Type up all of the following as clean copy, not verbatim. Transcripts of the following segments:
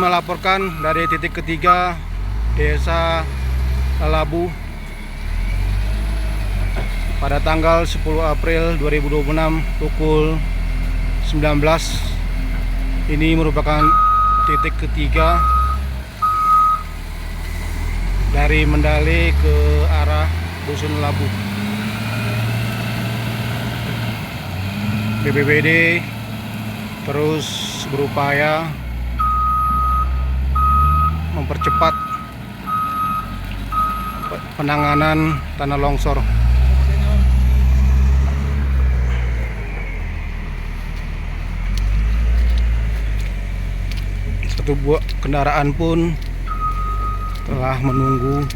melaporkan dari titik ketiga Desa Lalabu pada tanggal 10 April 2026 pukul 19. Ini merupakan titik ketiga dari Mendale ke arah Dusun Labu. BPBD terus berupaya mempercepat penanganan tanah longsor. Satu buah kendaraan pun telah menunggu.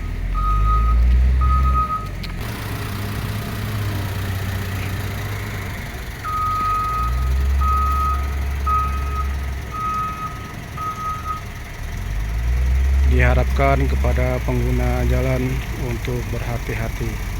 Diharapkan kepada pengguna jalan untuk berhati-hati.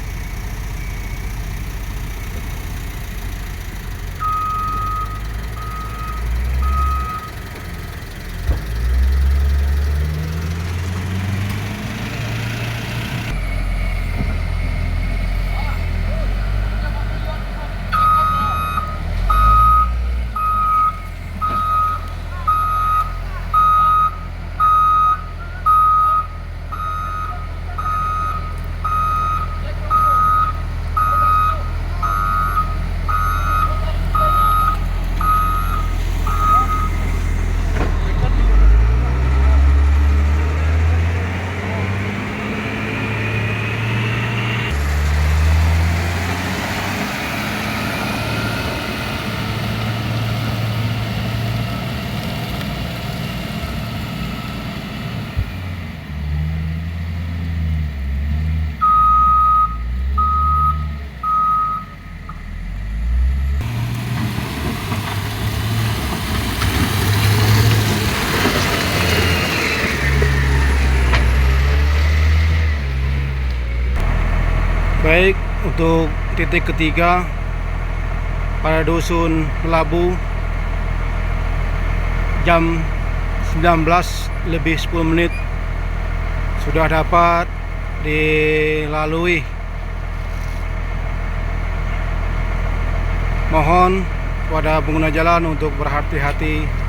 Baik, untuk titik ketiga pada Dusun Labu jam 19:10 sudah dapat dilalui. Mohon kepada pengguna jalan untuk berhati-hati